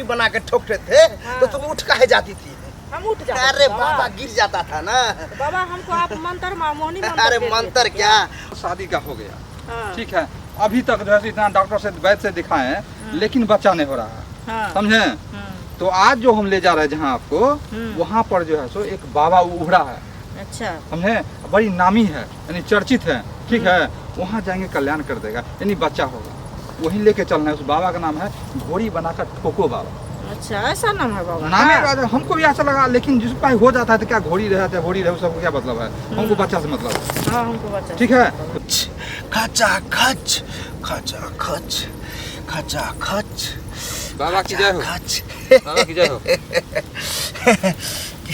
घोड़ी बना के ठोकते थे तो तुम उठ काहे जाती थी? हम उठ जाते। अरे बाबा गिर जाता था ना। बाबा हमको आप मंत्र मामोनी मंत्र अरे दे मंत्र देते क्या? शादी का हो गया, हाँ। ठीक है। अभी तक जो है इतना डॉक्टर से वैद्य से दिखाए हैं, लेकिन बच्चा नहीं हो रहा है, हाँ। समझे? तो आज जो हम ले जा रहे हैं जहाँ आपको, वहाँ पर जो है सो एक बाबा उभरा है, अच्छा, समझे? बड़ी नामी है, यानी चर्चित है, ठीक है। वहाँ जाएंगे कल्याण कर देगा, यानी बच्चा होगा। वहीं लेके चलना है। उस बाबा का नाम है घोड़ी बनाकर ठोको बाबा। अच्छा ऐसा नाम है बाबा? नाम है, हमको भी ऐसा लगा, लेकिन जिसका हो जाता है तो क्या घोड़ी रहता है, घोड़ी रहे सबको क्या मतलब है? हमको बच्चा से मतलब है। हाँ हमको बच्चा, ठीक है। खचा खच खचा खच खचा खच बाबा की जय हो, खच। बाबा की जय हो।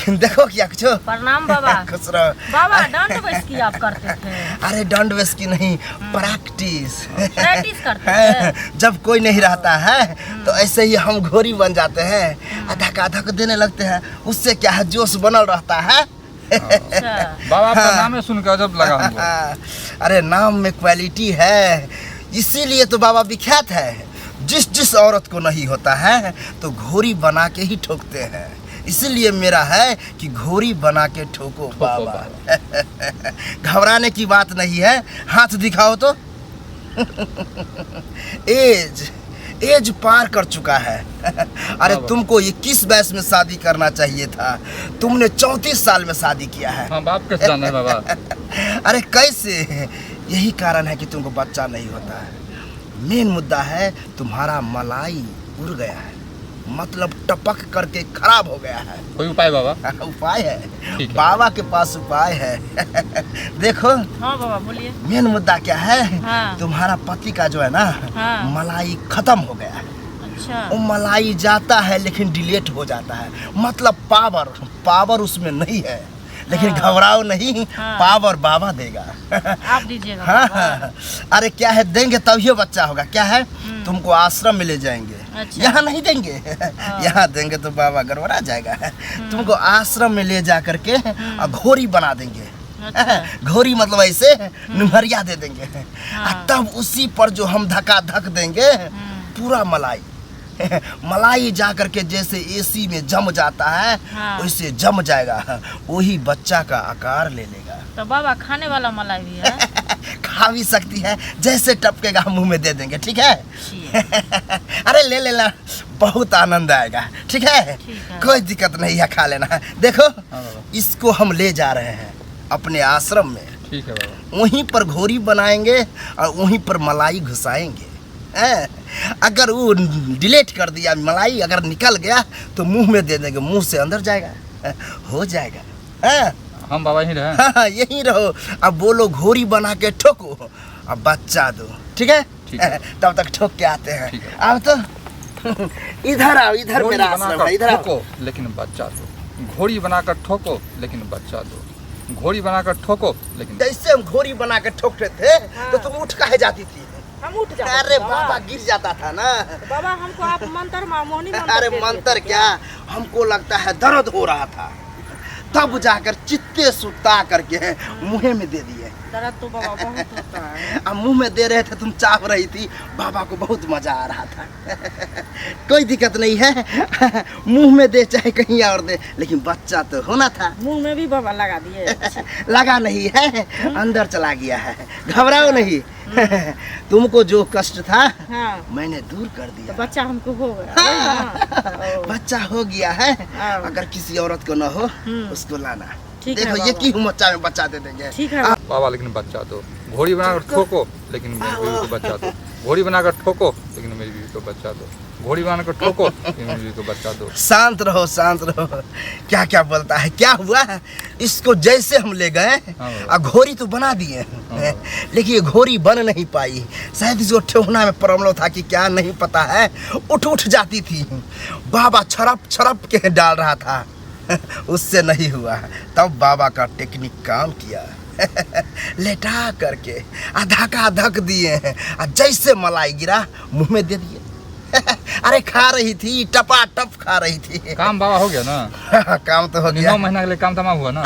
देखो क्या कुछ प्रणाम बाबा। खुश रहो बाबा दंड बैठकी आप करते थे? अरे दंड बस की नहीं, प्रैक्टिस करते थे? जब कोई नहीं रहता है तो ऐसे ही हम घोड़ी बन जाते हैं, धक्का धक देने लगते हैं। उससे क्या है, जोश बनल रहता है। अच्छा। बाबा आपका नाम है सुनकर जब लगा हमको। अरे नाम में क्वालिटी है, इसीलिए तो बाबा विख्यात है। जिस जिस औरत को नहीं होता है तो घोड़ी बना के ही ठोकते हैं। इसीलिए मेरा है कि घोड़ी बना के ठोको बाबा। घबराने की बात नहीं है। हाथ दिखाओ तो। एज पार कर चुका है। अरे तुमको 21 वयस में शादी करना चाहिए था, तुमने 34 साल में शादी किया है। हाँ, बाप कैसे जाना है बाबा? अरे कैसे? यही कारण है कि तुमको बच्चा नहीं होता है। मेन मुद्दा है तुम्हारा मलाई उड़ गया है, मतलब टपक करके खराब हो गया है। कोई उपाय बाबा? उपाय है, है। बाबा के पास उपाय है। देखो। हाँ बाबा बोलिए। मेन मुद्दा क्या है? हाँ। तुम्हारा पति का जो है ना, हाँ। मलाई खत्म हो गया है। अच्छा। वो मलाई जाता है लेकिन डिलीट हो जाता है, मतलब पावर उसमें नहीं है। लेकिन घबराओ नहीं, पावर बाबा देगा। आप दीजिएगा। हाँ। अरे क्या है, देंगे तभी बच्चा होगा। क्या है, तुमको आश्रम में ले जाएंगे। अच्छा। यहाँ नहीं देंगे। यहाँ देंगे तो बाबा गड़बड़ा जाएगा। तुमको आश्रम में ले जा करके और घोड़ी बना देंगे। अच्छा। घोड़ी मतलब ऐसे नुहरिया दे देंगे। तब उसी पर जो हम धक्का धक देंगे, पूरा मलाई जा करके जैसे एसी में जम जाता है, वैसे जम जाएगा। वही बच्चा का आकार ले लेगा। तो बाबा खाने वाला मलाई भी है? खा भी सकती है, जैसे टपकेगा मुंह में दे देंगे। ठीक है? अरे ले लेना, बहुत आनंद आएगा। ठीक है? कोई दिक्कत नहीं है, खा लेना। देखो, इसको हम ले जा रहे हैं अपने आश्रम में। ठीक है बाबा। वहीं पर घोड़ी बनाएंगे और वहीं पर मलाई घुसाएंगे। अगर वो डिलीट कर दिया, मलाई अगर निकल गया तो मुंह में दे देंगे, मुंह से अंदर जाएगा, हो जाएगा। हम बाबा यहीं रहे? हाँ, यहीं रहो। अब बोलो घोड़ी बना के ठोको, अब बच्चा दो। ठीक है? तब तक ठोक के आते हैं। अब तो इधर आओ, इधर मेरा आश्रम है, इधर आओ। लेकिन बच्चा दो। घोड़ी बनाकर ठोको लेकिन बच्चा दो। घोड़ी बनाकर ठोको लेकिन। जैसे हम घोड़ी बना के ठोकते थे तो तुम उठ काहे जाती थी? हम उठ जाते। अरे बाबा गिर जाता था ना। बाबा हमको आप मंत्र मामोनी मंत्र अरे दे मंत्र देते क्या, हमको लगता है दर्द हो रहा था, तब जाकर चित्ते सुता करके मुँह में दे दिए। दर्द तो बाबा बहुत होता है। अब मुंह में दे रहे थे, तुम चाह रही थी, बाबा को बहुत मजा आ रहा था। कोई दिक्कत नहीं है, मुंह में दे चाहे कहीं और दे, लेकिन बच्चा तो होना था। मुंह में भी बाबा लगा दिए? लगा नहीं है, अंदर चला गया है। घबराओ नहीं। तुमको जो कष्ट था, हाँ। मैंने दूर कर दिया। तो बच्चा हमको हो गया। बच्चा हो गया है। अगर किसी औरत को न हो, उसको लाना। देखो ये की बच्चा में बच्चा दे देंगे। ठीक है बाबा, लेकिन बच्चा दो। घोड़ी बनाकर ठोको लेकिन मेरी बीवी को बच्चा दो। घोड़ी बनाकर ठोको लेकिन मेरी बीवी को बच्चा दो। घोड़ी बनाकर ठोको लेकिन मेरी बीवी को बच्चा दो। शांत रहो, शांत रहो। क्या क्या बोलता है? क्या हुआ? इसको जैसे हम ले गए और घोड़ी तो बना दिए, लेकिन ये घोड़ी बन नहीं पाई। शायद इसको ठेहुना में प्रॉब्लम था कि क्या, नहीं पता है। उठ जाती थी। बाबा छरप छरप के डाल रहा था, उससे नहीं हुआ। तब बाबा का टेक्निक काम किया। लेटा करके धक्का धक दिए हैं, जैसे मलाई गिरा मुंह में दे दिए। अरे खा रही थी, टपा टप खा रही थी। काम बाबा हो गया ना? काम तो हो गया। 9 महीना के लिए काम तमाम हुआ ना?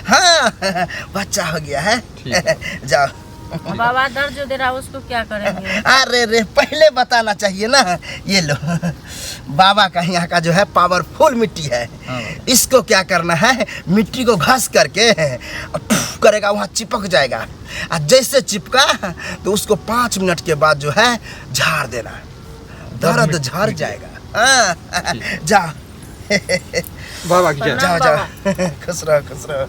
हाँ, बच्चा हो गया है। जाओ बाबा डर जो दे रहा है उसको क्या करेंगे? अरे रे पहले बताना चाहिए ना। ये लो बाबा का यहाँ का जो है पावरफुल मिट्टी है। इसको क्या करना है, मिट्टी को घस करके करेगा, वहाँ चिपक जाएगा। और जैसे चिपका तो उसको 5 मिनट के बाद जो है झाड़ देना, दर्द झड़ जाएगा। हाँ, जाओ बाबा की जय। जाओ जाओ, खुश रहो खुश रहो।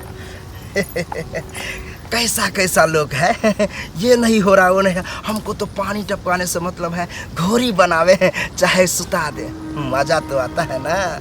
कैसा कैसा लोग है, ये नहीं हो रहा वो नहीं। हमको तो पानी टपकाने से मतलब है, घोरी बनावे चाहे सुता दे, मजा तो आता है ना।